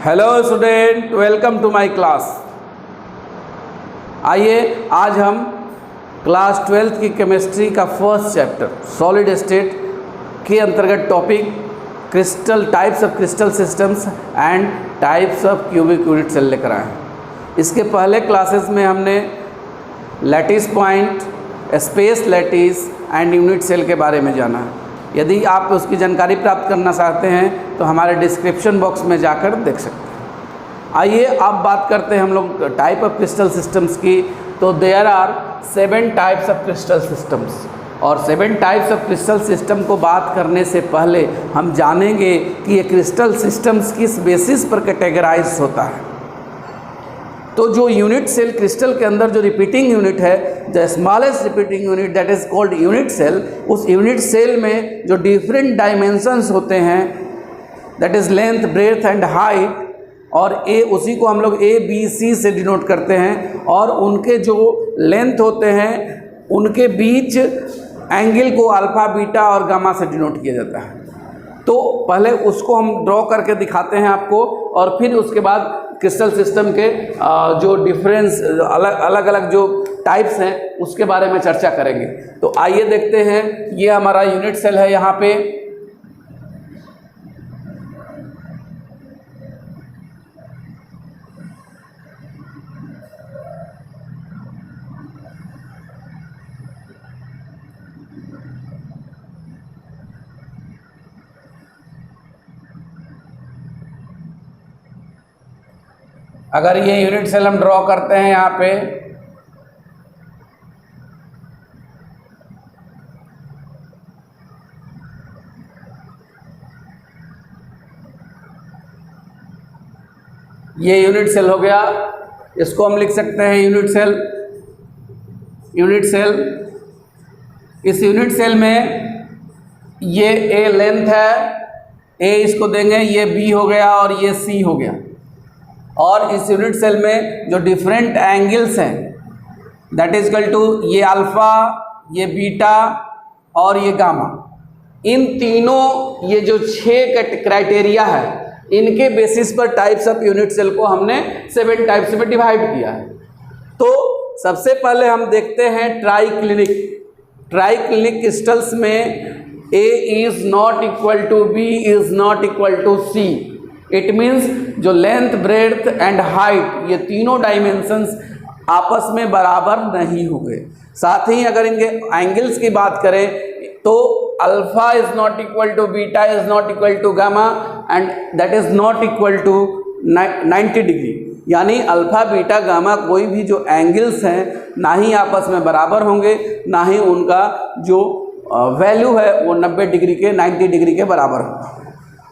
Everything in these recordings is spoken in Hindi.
Hello student, welcome to my class. आइए आज हम क्लास 12th की केमिस्ट्री का फर्स्ट चैप्टर सॉलिड स्टेट के अंतर्गत topic crystal types of crystal systems and types of cubic unit cell लेकर आए हैं। इसके पहले क्लासेस में हमने lattice point, space lattice and unit cell के बारे में जाना है। यदि आप उसकी जानकारी प्राप्त करना चाहते हैं तो हमारे डिस्क्रिप्शन बॉक्स में जाकर देख सकते हैं। आइए अब बात करते हैं हम लोग टाइप ऑफ क्रिस्टल सिस्टम्स की। तो there are 7 types of crystal systems, और 7 टाइप्स ऑफ क्रिस्टल सिस्टम को बात करने से पहले हम जानेंगे कि ये क्रिस्टल सिस्टम्स किस बेसिस पर कैटेगराइज होता है। तो जो यूनिट सेल क्रिस्टल के अंदर जो रिपीटिंग यूनिट है, the smallest repeating unit that is called unit cell, उस यूनिट सेल में जो डिफरेंट डायमेंशंस होते हैं that is length, breadth and height, और उसी को हम लोग ABC से डिनोट करते हैं, और उनके जो लेंथ होते हैं उनके बीच एंगल को अल्फा, बीटा और गामा से डिनोट किया जाता है। तो पहले उसको हम ड्रॉ करके दिखाते हैं आपको, और फिर उसके बाद क्रिस्टल सिस्टम के जो डिफरेंस अलग अलग जो टाइप्स हैं उसके बारे में चर्चा करेंगे। तो आइए देखते हैं, ये हमारा यूनिट सेल है। यहाँ पे अगर ये यूनिट सेल हम ड्रॉ करते हैं, यहाँ पे ये यूनिट सेल हो गया। इसको हम लिख सकते हैं यूनिट सेल। इस यूनिट सेल में ये A लेंथ है, A इसको देंगे, ये B हो गया और ये C हो गया। और इस यूनिट सेल में जो डिफरेंट एंगल्स हैं दैट इज इक्वल टू ये अल्फ़ा, ये बीटा और ये गामा, इन तीनों ये जो 6 क्राइटेरिया है इनके बेसिस पर टाइप्स ऑफ यूनिट सेल को हमने 7 टाइप्स में डिवाइड किया है। तो सबसे पहले हम देखते हैं ट्राइक्लिनिक क्रिस्टल्स में A is not equal to B is not equal to C। It means जो लेंथ, ब्रेड्थ एंड हाइट, ये तीनों डायमेंशंस आपस में बराबर नहीं होंगे। साथ ही अगर इनके एंगल्स की बात करें तो alpha is not equal to beta is not equal to gamma and that is not equal to 90 degree. यानी अल्फा, बीटा, गामा कोई भी जो एंगल्स हैं ना ही आपस में बराबर होंगे, ना ही उनका जो वैल्यू है वो 90 डिग्री के 90 डिग्री के बराबर होगा।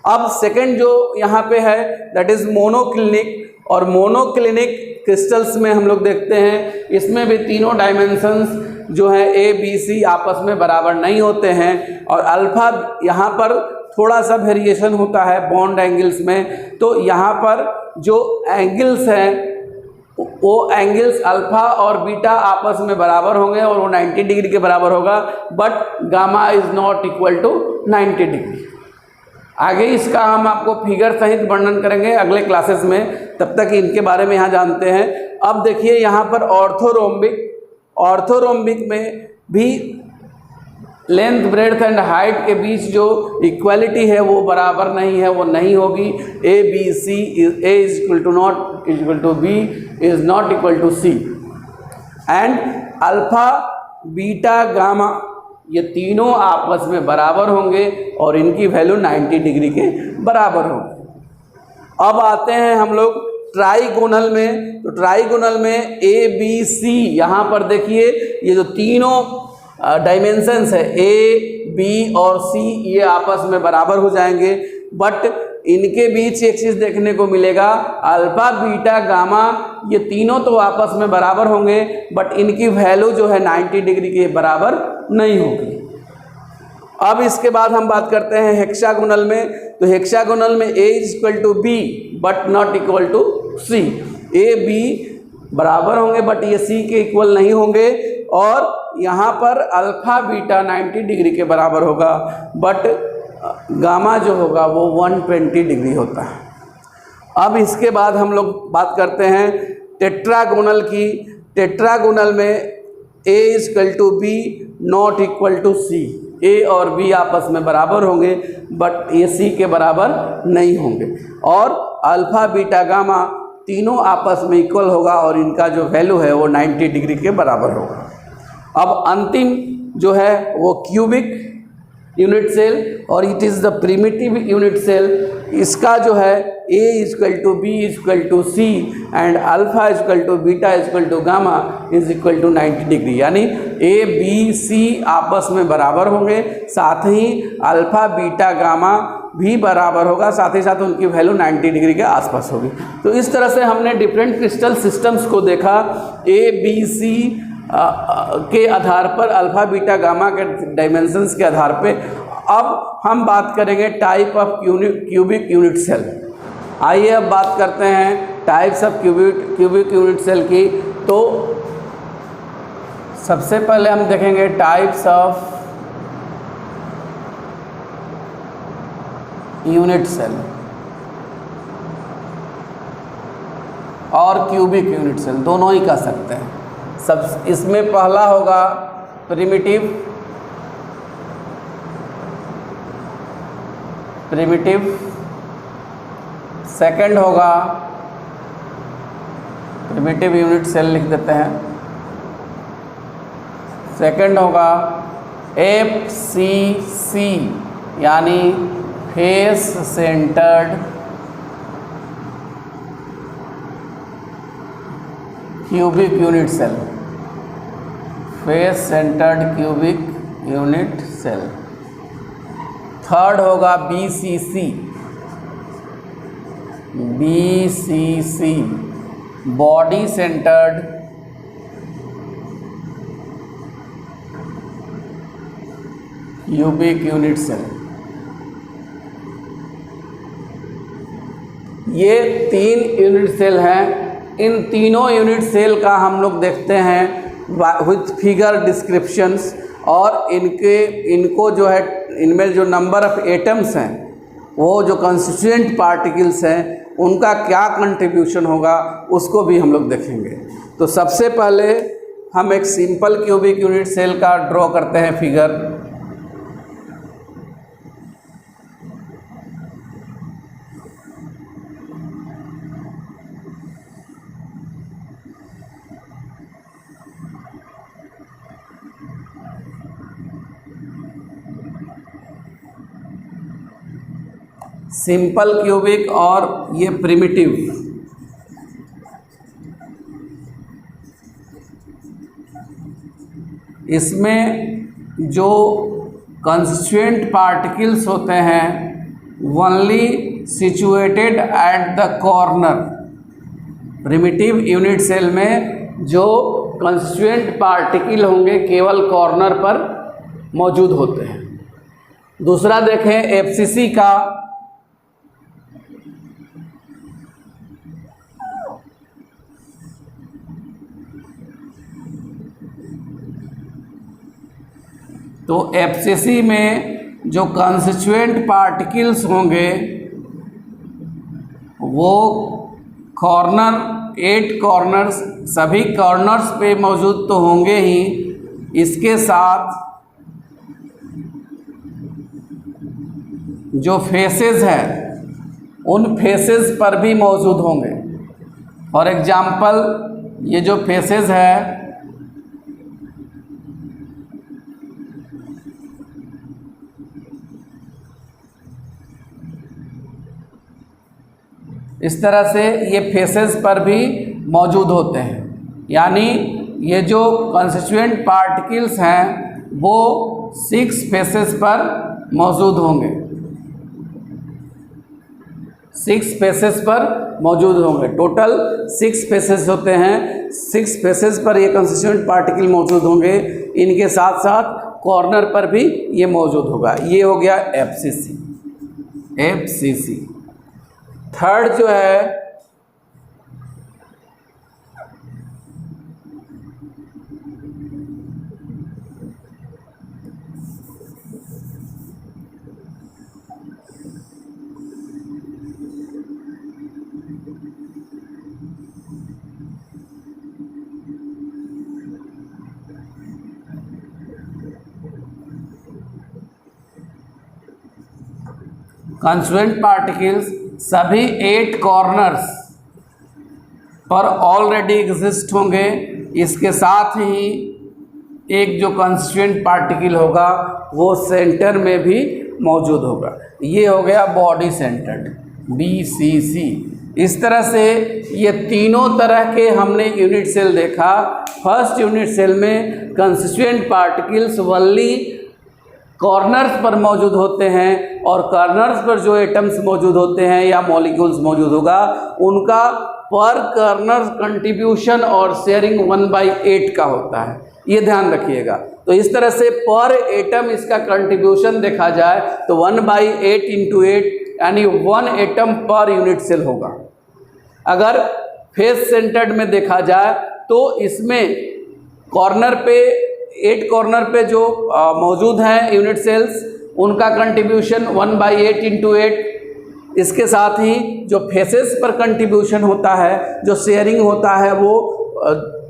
अब सेकंड जो यहाँ पे है दैट इज़ मोनोक्लिनिक, और मोनोक्लिनिक क्रिस्टल्स में हम लोग देखते हैं इसमें भी तीनों डायमेंशंस जो है ABC आपस में बराबर नहीं होते हैं, और अल्फ़ा यहाँ पर थोड़ा सा वेरिएशन होता है बॉन्ड एंगल्स में। तो यहाँ पर जो एंगल्स हैं वो एंगल्स अल्फ़ा और बीटा आपस में बराबर होंगे और वो 90 डिग्री के बराबर होगा, but gamma is not equal to 90 degree. आगे इसका हम आपको फिगर सहित वर्णन करेंगे अगले क्लासेस में, तब तक इनके बारे में यहाँ जानते हैं। अब देखिए यहाँ पर ऑर्थोरोम्बिक में भी लेंथ, ब्रेड्थ एंड हाइट के बीच जो इक्वालिटी है वो बराबर नहीं है, वो नहीं होगी। ABC A is equal to not is equal to B is not equal to C, and alpha, beta, gamma ये तीनों आपस में बराबर होंगे और इनकी वैल्यू 90 डिग्री के बराबर होगी। अब आते हैं हम लोग ट्राइगोनल में। तो ट्राइगोनल में ABC, यहाँ पर देखिए ये जो तीनों डायमेंशंस है A, B और C ये आपस में बराबर हो जाएंगे, बट इनके बीच एक चीज़ देखने को मिलेगा, अल्फा, बीटा, गामा ये तीनों तो आपस में बराबर होंगे, बट इनकी वैल्यू जो है 90 डिग्री के बराबर नहीं होगी। अब इसके बाद हम बात करते हैं हेक्सागोनल में। तो हेक्सागोनल में A is equal to B but not equal to C। A, B बराबर होंगे बट ये C के इक्वल नहीं होंगे, और यहाँ पर अल्फा, बीटा 90 डिग्री के बराबर होगा, बट गामा जो होगा वो 120 डिग्री होता है। अब इसके बाद हम लोग बात करते हैं टेट्रागोनल की। टेट्रागोनल में A equal to B not equal to C. A और B आपस में बराबर होंगे बट ये C के बराबर नहीं होंगे। और अल्फा बीटा गामा तीनों आपस में इक्वल होगा और इनका जो वैल्यू है वो 90 डिग्री के बराबर होगा। अब अंतिम जो है वो क्यूबिक यूनिट सेल और it is the primitive unit cell. इसका जो है A equal to B equal to C and alpha equal to beta equal to gamma is equal to 90 degree, यानी A B C आपस में बराबर होंगे, साथ ही अल्फा बीटा गामा भी बराबर होगा, साथ ही साथ उनकी वैल्यू 90 डिग्री के आसपास होगी। तो इस तरह से हमने डिफरेंट क्रिस्टल सिस्टम्स को देखा A B C के आधार पर, अल्फा बीटा गामा के डायमेंशंस के आधार पे। अब हम बात करेंगे type of cubic unit cell. आइए अब बात करते हैं types of cubic unit cell की। तो सबसे पहले हम देखेंगे टाइप्स ऑफ यूनिट सेल और क्यूबिक यूनिट सेल, दोनों ही कह सकते हैं। सब इसमें पहला होगा प्रिमिटिव सेकंड होगा प्रिमिटिव यूनिट सेल लिख देते हैं। सेकंड होगा FCC यानी face centred cubic unit cell, face centred cubic unit cell. Third होगा BCC body centred cubic unit cell. ये 3 यूनिट सेल हैं। इन तीनों यूनिट सेल का हम लोग देखते हैं विथ फिगर डिस्क्रिप्शंस, और इनको जो है इनमें जो नंबर ऑफ एटम्स हैं, वो जो कंस्टिट्यूएंट पार्टिकल्स हैं, उनका क्या कंट्रीब्यूशन होगा उसको भी हम लोग देखेंगे। तो सबसे पहले हम एक सिंपल क्यूबिक यूनिट सेल का ड्रॉ करते हैं फिगर। सिंपल क्यूबिक और ये प्रिमिटिव। इसमें जो कंस्टिट्यूएंट पार्टिकल्स होते हैं only situated at the corner. Primitive unit cell में जो कंस्टिट्यूएंट पार्टिकल होंगे केवल कॉर्नर पर मौजूद होते हैं। दूसरा देखें FCC का, तो FCC में जो कंस्टिट्यूएंट पार्टिकल्स होंगे वो कॉर्नर 8 कॉर्नर्स, सभी कॉर्नर्स पे मौजूद तो होंगे ही, इसके साथ जो फेसेस हैं उन फेसेस पर भी मौजूद होंगे। फॉर एग्जाम्पल ये जो फेसेस है इस तरह से ये फेसेस पर भी मौजूद होते हैं, यानी ये जो कंस्टिट्यूएंट पार्टिकल्स हैं वो 6 फेसेस पर मौजूद होंगे, 6 फेसेस पर मौजूद होंगे। टोटल 6 फेसेस होते हैं, 6 फेसेस पर ये कंस्टिट्यूएंट पार्टिकल मौजूद होंगे। इनके साथ साथ कॉर्नर पर भी ये मौजूद होगा। ये हो गया FCC। थर्ड जो है कंस्टिट्यूएंट पार्टिकल्स सभी 8 कॉर्नर्स पर ऑलरेडी एग्जिस्ट होंगे। इसके साथ ही एक जो कंस्टिट्यूएंट पार्टिकल होगा वो सेंटर में भी मौजूद होगा। ये हो गया बॉडी सेंटर्ड, BCC। इस तरह से ये तीनों तरह के हमने यूनिट सेल देखा। फर्स्ट यूनिट सेल में कंस्टिट्यूएंट पार्टिकल्स वनली कॉर्नर्स पर मौजूद होते हैं और कॉर्नर्स पर जो एटम्स मौजूद होते हैं या मॉलिक्यूल्स मौजूद होगा उनका पर कॉर्नर कंट्रीब्यूशन और शेयरिंग 1/8 का होता है, ये ध्यान रखिएगा। तो इस तरह से पर एटम इसका कंट्रीब्यूशन देखा जाए तो 1/8 × 8 यानी 1 एटम पर यूनिट सेल होगा। अगर फेस सेंटर्ड में देखा जाए तो इसमें कॉर्नर पे 8 कॉर्नर पे जो मौजूद हैं यूनिट सेल्स उनका कंट्रीब्यूशन 1/8 × 8। इसके साथ ही जो फेसेस पर कंट्रीब्यूशन होता है, जो शेयरिंग होता है, वो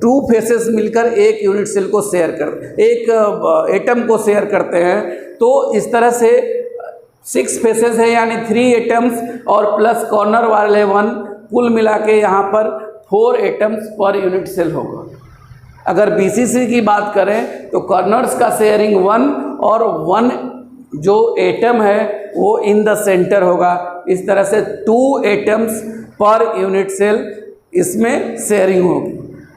2 फेसेस मिलकर एक यूनिट सेल को एक एटम को शेयर करते हैं। तो इस तरह से 6 फेसेस है यानी 3 एटम्स और प्लस कॉर्नर वाले 1, कुल मिला के यहाँ पर 4 एटम्स पर यूनिट सेल होगा। अगर BCC की बात करें तो कॉर्नर्स का शेयरिंग 1 और 1 जो एटम है वो इन द सेंटर होगा। इस तरह से 2 एटम्स पर यूनिट सेल इसमें शेयरिंग होगी।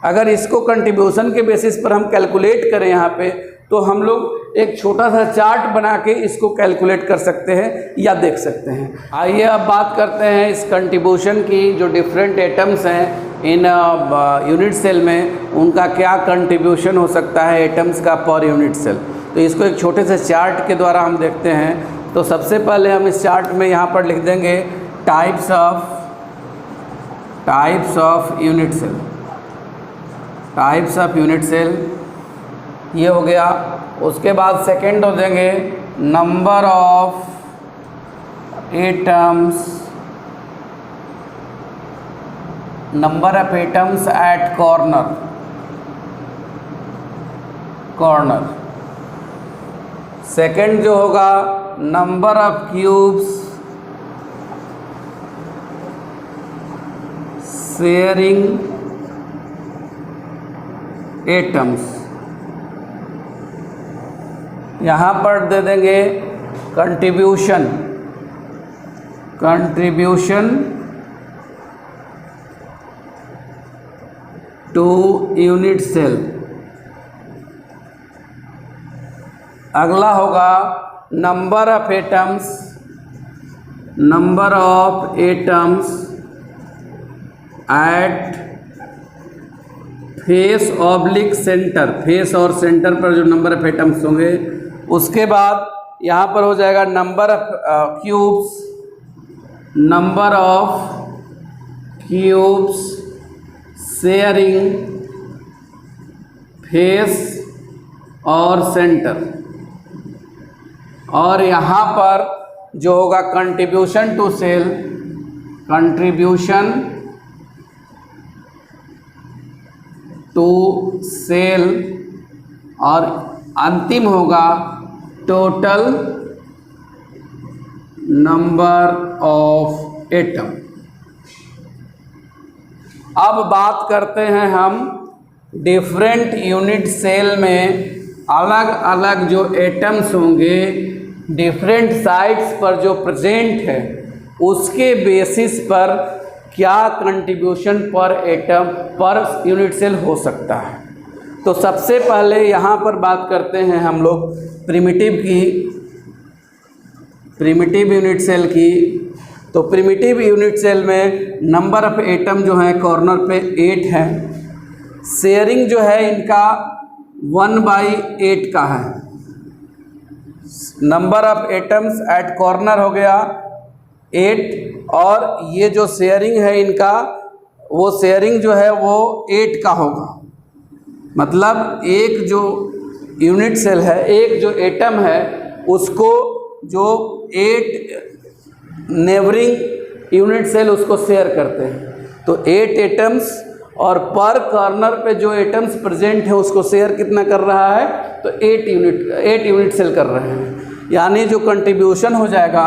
अगर इसको कंट्रीब्यूशन के बेसिस पर हम कैलकुलेट करें यहाँ पे तो हम लोग एक छोटा सा चार्ट बना के इसको कैलकुलेट कर सकते हैं या देख सकते हैं। आइए अब बात करते हैं इस कंट्रीब्यूशन की। जो डिफरेंट एटम्स हैं इन यूनिट सेल में उनका क्या कंट्रीब्यूशन हो सकता है एटम्स का पर यूनिट सेल। तो इसको एक छोटे से चार्ट के द्वारा हम देखते हैं। तो सबसे पहले हम इस चार्ट में यहाँ पर लिख देंगे types of unit cell, types of unit cell, ये हो गया। उसके बाद सेकंड हो देंगे number of atoms, number of atoms at corner. Second जो होगा number of cubes sharing atoms, यहाँ पर दे देंगे कंट्रीब्यूशन टू यूनिट सेल। अगला होगा number of atoms at face oblique centre, face और सेंटर पर जो नंबर ऑफ एटम्स होंगे। उसके बाद यहाँ पर हो जाएगा number of cubes sharing face और सेंटर। और यहाँ पर जो होगा कंट्रीब्यूशन टू सेल और अंतिम होगा टोटल नंबर ऑफ एटम। अब बात करते हैं हम डिफरेंट यूनिट सेल में अलग अलग जो एटम्स होंगे डिफरेंट साइट्स पर जो प्रेजेंट है उसके बेसिस पर क्या कंट्रीब्यूशन पर एटम पर यूनिट सेल हो सकता है। तो सबसे पहले यहाँ पर बात करते हैं हम लोग प्रिमिटिव यूनिट सेल की। तो प्रिमिटिव यूनिट सेल में नंबर ऑफ एटम जो है कॉर्नर पे 8 है। शेयरिंग जो है इनका 1/8 का है। Number of atoms at corner हो गया 8 और ये जो शेयरिंग है इनका वो शेयरिंग जो है वो 8 का होगा। मतलब एक जो यूनिट सेल है, एक जो एटम है उसको जो 8 नेबरिंग यूनिट सेल उसको शेयर करते हैं। तो 8 एटम्स और पर कॉर्नर पे जो एटम्स प्रेजेंट है उसको शेयर कितना कर रहा है तो 8 यूनिट सेल कर रहे हैं। यानी जो कंट्रीब्यूशन हो जाएगा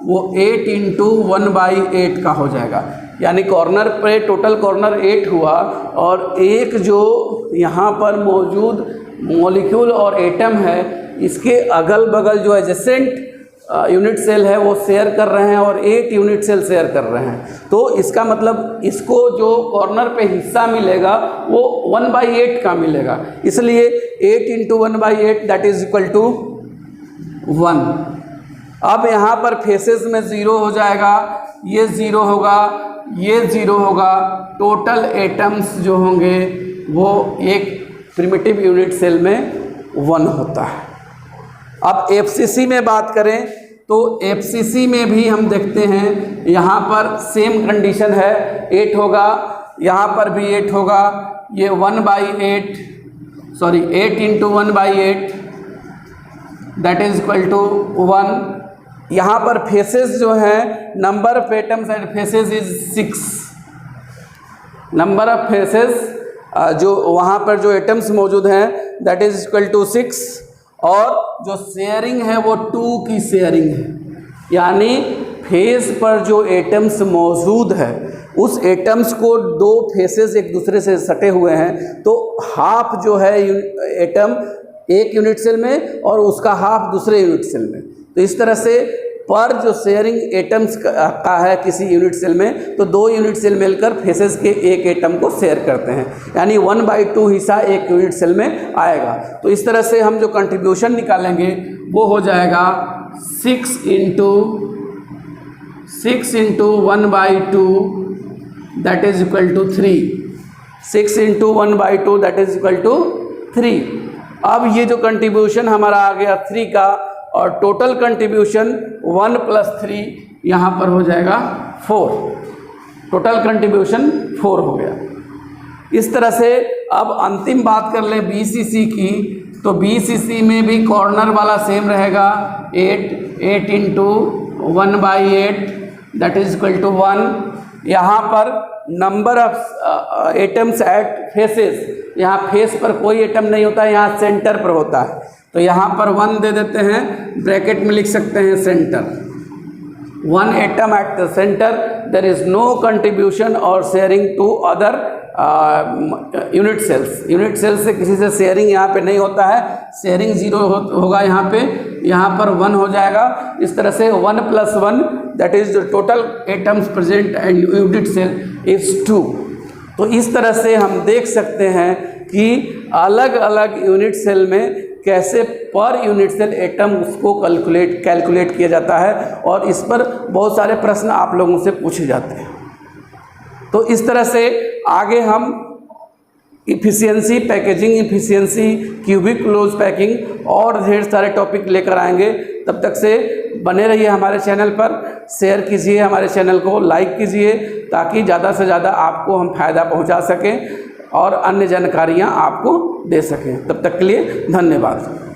वो 8 इंटू 1/8 का हो जाएगा। यानी कॉर्नर पे टोटल कॉर्नर 8 हुआ और एक जो यहाँ पर मौजूद मॉलिक्यूल और एटम है इसके अगल बगल जो एडजेसेंट यूनिट सेल है वो शेयर कर रहे हैं और 8 यूनिट सेल शेयर कर रहे हैं। तो इसका मतलब इसको जो कॉर्नर पे हिस्सा मिलेगा वो 1/8 का मिलेगा, इसलिए 8 into 1/8 that is equal to 1। अब यहाँ पर फेसेस में 0 हो जाएगा, ये 0 होगा, ये 0 होगा, टोटल एटम्स जो होंगे वो एक प्रिमिटिव यूनिट सेल में 1 होता है। अब एफसीसी में बात करें तो एफसीसी में भी हम देखते हैं यहाँ पर सेम कंडीशन है, 8 होगा, यहाँ पर भी 8 होगा, ये 8 into 1/8 that is equal to 1। यहाँ पर फेसेस जो हैं number of atoms and faces is 6। Number of faces जो वहाँ पर जो एटम्स मौजूद हैं दैट इज इक्वल टू 6 और जो शेयरिंग है वो 2 की शेयरिंग है। यानी फेस पर जो एटम्स मौजूद है उस एटम्स को 2 फेसेस एक दूसरे से सटे हुए हैं, तो हाफ जो है एटम एक यूनिट सेल में और उसका हाफ दूसरे यूनिट सेल में। तो इस तरह से पर जो शेयरिंग एटम्स का है किसी यूनिट सेल में, तो 2 यूनिट सेल मिलकर फेसेस के एक एटम को शेयर करते हैं, यानी 1/2 हिस्सा एक यूनिट सेल में आएगा। तो इस तरह से हम जो कंट्रीब्यूशन निकालेंगे वो हो जाएगा 6 into 1/2 that is equal to 3। 6 into 1/2 that is equal to 3। अब ये जो कंट्रीब्यूशन हमारा आ गया 3 का और टोटल कंट्रीब्यूशन 1 + 3 यहाँ पर हो जाएगा 4। टोटल कंट्रीब्यूशन 4 हो गया। इस तरह से अब अंतिम बात कर लें बीसीसी की, तो बीसीसी में भी कॉर्नर वाला सेम रहेगा, 8 into 1/8 that is equal to 1। यहाँ पर number of atoms at faces, यहाँ फेस पर कोई एटम नहीं होता है, यहाँ सेंटर पर होता है, तो यहाँ पर 1 दे देते हैं, ब्रैकेट में लिख सकते हैं centre. 1 atom at the centre, there is no contribution और sharing to other unit cells. Unit cells से किसी से शेयरिंग यहाँ पे नहीं होता है, शेयरिंग 0 होगा यहाँ पे, यहाँ पर 1 हो जाएगा। इस तरह से 1 + 1 that is the total atoms present and unit cell is 2। तो इस तरह से हम देख सकते हैं कि अलग अलग यूनिट सेल में कैसे पर यूनिट सेल एटम उसको कैलकुलेट किया जाता है, और इस पर बहुत सारे प्रश्न आप लोगों से पूछे जाते हैं। तो इस तरह से आगे हम efficiency, packaging efficiency, cubic close packing और ढेर सारे टॉपिक लेकर आएंगे। तब तक से बने रहिए हमारे चैनल पर, शेयर कीजिए हमारे चैनल को, लाइक कीजिए, ताकि ज़्यादा से ज़्यादा आपको हम फ़ायदा पहुंचा सकें और अन्य जानकारियां आपको दे सकें। तब तक के लिए धन्यवाद।